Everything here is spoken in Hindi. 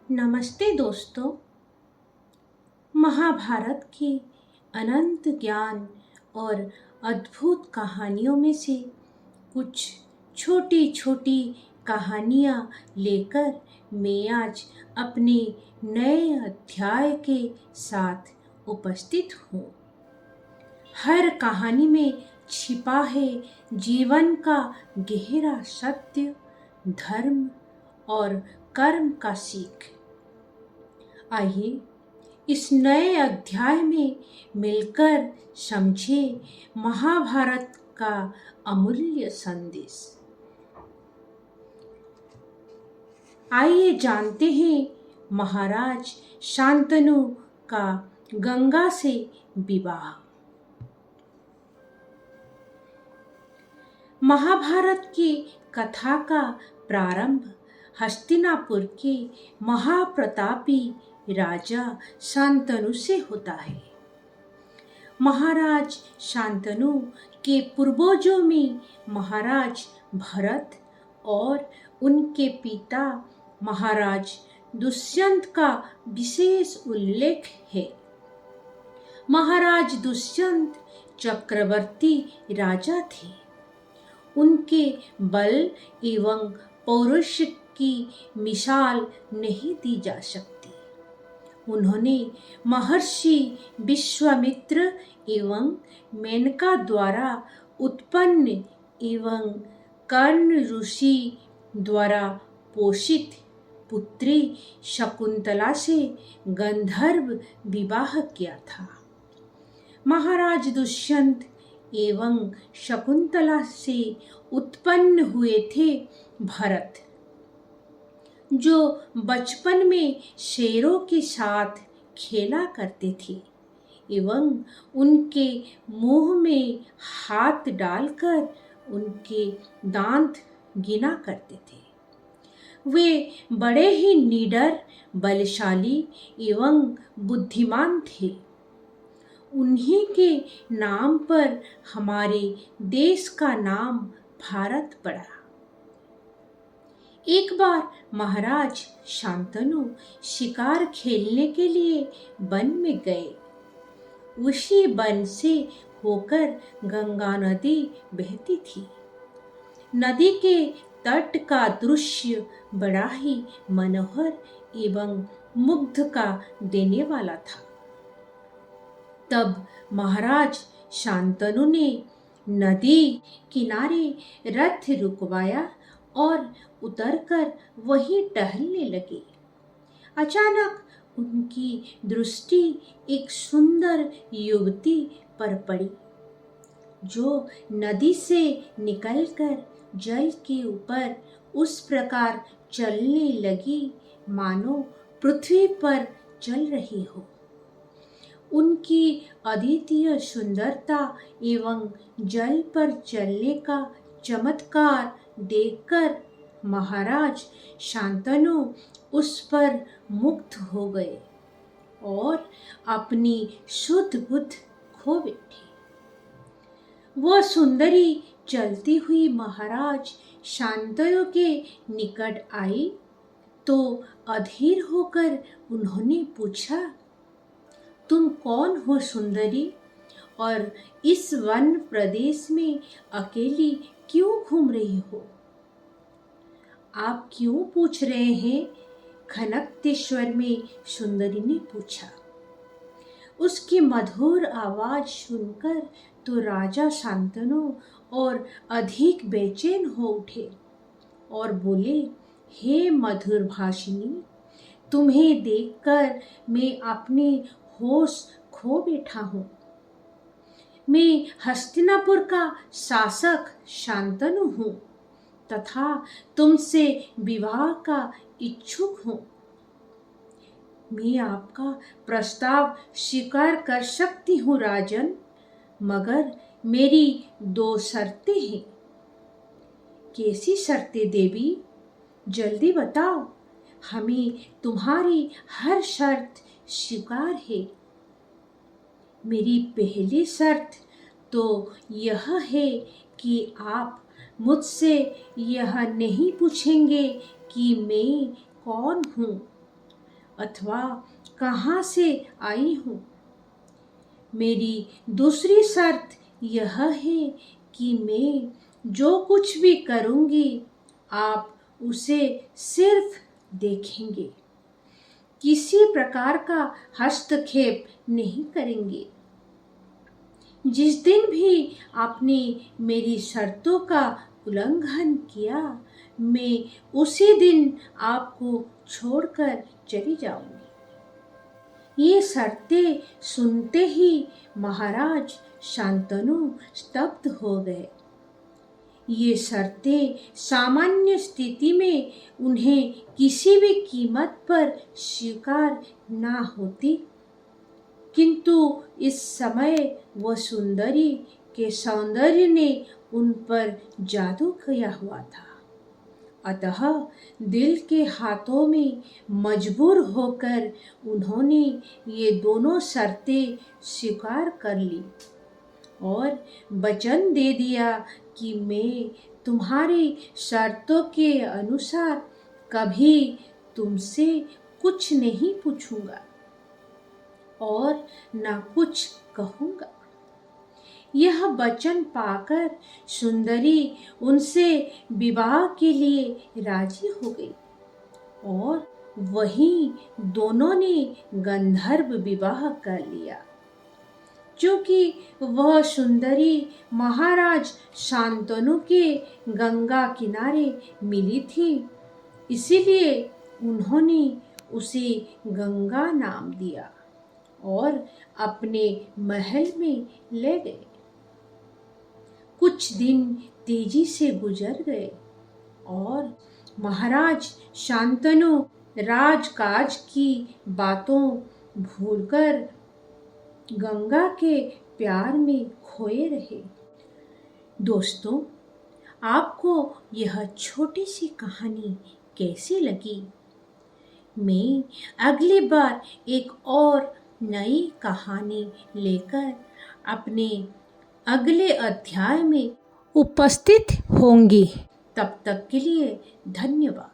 नमस्ते दोस्तों। महाभारत की अनंत ज्ञान और अद्भुत कहानियों में से कुछ छोटी छोटी कहानियाँ लेकर मैं आज अपने नए अध्याय के साथ उपस्थित हूँ। हर कहानी में छिपा है जीवन का गहरा सत्य, धर्म और कर्म का सीख। आइए इस नए अध्याय में मिलकर समझे महाभारत का अमूल्य संदेश। आइए जानते हैं महाराज शांतनु का गंगा से विवाह। महाभारत की कथा का प्रारंभ हस्तिनापुर के महाप्रतापी राजा शांतनु से होता है। महाराज शांतनु के पूर्वजों में महाराज भरत और उनके पिता महाराज दुष्यंत का विशेष उल्लेख है। महाराज दुष्यंत चक्रवर्ती राजा थे। उनके बल एवं पौरुष की मिसाल नहीं दी जा सकती। उन्होंने महर्षि विश्वामित्र एवं मेनका द्वारा उत्पन्न एवं कर्ण ऋषि द्वारा पोषित पुत्री शकुंतला से गंधर्व विवाह किया था। महाराज दुष्यंत एवं शकुंतला से उत्पन्न हुए थे भरत, जो बचपन में शेरों के साथ खेला करते थे एवं उनके मुंह में हाथ डालकर उनके दांत गिना करते थे। वे बड़े ही निडर, बलशाली एवं बुद्धिमान थे। उन्हीं के नाम पर हमारे देश का नाम भारत पड़ा। एक बार महाराज शांतनु शिकार खेलने के लिए वन में गए। उसी वन से होकर गंगा नदी बहती थी। नदी के तट का दृश्य बड़ा ही मनोहर एवं मुग्ध का देने वाला था। तब महाराज शांतनु ने नदी किनारे रथ रुकवाया और उतरकर वहीं टहलने लगे। अचानक उनकी दृष्टि एक सुंदर युवती पर पड़ी, जो नदी से निकलकर जल के ऊपर उस प्रकार चलने लगी मानो पृथ्वी पर चल रही हो। उनकी अद्वितीय सुंदरता एवं जल पर चलने का चमत्कार देखकर महाराज शांतनु उस पर मुग्ध हो गए और अपनी शुद्ध बुद्ध खो बैठे। वह सुंदरी चलती हुई महाराज शांतनु के निकट आई तो अधीर होकर उन्होंने पूछा, तुम कौन हो सुंदरी, और इस वन प्रदेश में अकेली क्यों घूम रही हो? आप क्यों पूछ रहे हैं? खनकते स्वर में सुंदरी ने पूछा। उसकी मधुर आवाज सुनकर तो राजा शांतनु और अधिक बेचैन हो उठे और बोले, हे मधुर भाषिनी, तुम्हें देखकर मैं अपने होश खो बैठा हूँ। मैं हस्तिनापुर का शासक शांतनु हूँ तथा तुमसे विवाह का इच्छुक हूँ। मैं आपका प्रस्ताव स्वीकार कर सकती हूँ राजन, मगर मेरी 2 शर्तें हैं। कैसी शर्तें देवी? जल्दी बताओ, हमें तुम्हारी हर शर्त स्वीकार है। मेरी पहली शर्त तो यह है कि आप मुझसे यह नहीं पूछेंगे कि मैं कौन हूँ, अथवा कहाँ से आई हूँ। मेरी दूसरी शर्त यह है कि मैं जो कुछ भी करूँगी आप उसे सिर्फ देखेंगे, किसी प्रकार का हस्तक्षेप नहीं करेंगे। जिस दिन भी आपने मेरी शर्तों का उल्लंघन किया, मैं उसी दिन आपको छोड़कर चली जाऊंगी। ये शर्तें सुनते ही महाराज शांतनु स्तब्ध हो गए। ये शर्तें सामान्य स्थिति में उन्हें किसी भी कीमत पर स्वीकार ना होती, किंतु इस समय वह सुंदरी के सौंदर्य ने उन पर जादू किया हुआ था। अतः दिल के हाथों में मजबूर होकर उन्होंने ये दोनों शर्तें स्वीकार कर ली और वचन दे दिया कि मैं तुम्हारी शर्तों के अनुसार कभी तुमसे कुछ नहीं पूछूंगा और ना कुछ कहूंगा। यह वचन पाकर सुंदरी उनसे विवाह के लिए राजी हो गई और वहीं दोनों ने गंधर्व विवाह कर लिया। क्योंकि वह सुंदरी महाराज शांतनु के गंगा किनारे मिली थी, इसीलिए उन्होंने उसे गंगा नाम दिया और अपने महल में ले गए। कुछ दिन तेजी से गुजर गए और महाराज शांतनु राजकाज की बातों भूलकर गंगा के प्यार में खोए रहे। दोस्तों, आपको यह छोटी सी कहानी कैसी लगी? मैं अगली बार एक और नई कहानी लेकर अपने अगले अध्याय में उपस्थित होंगी। तब तक के लिए धन्यवाद।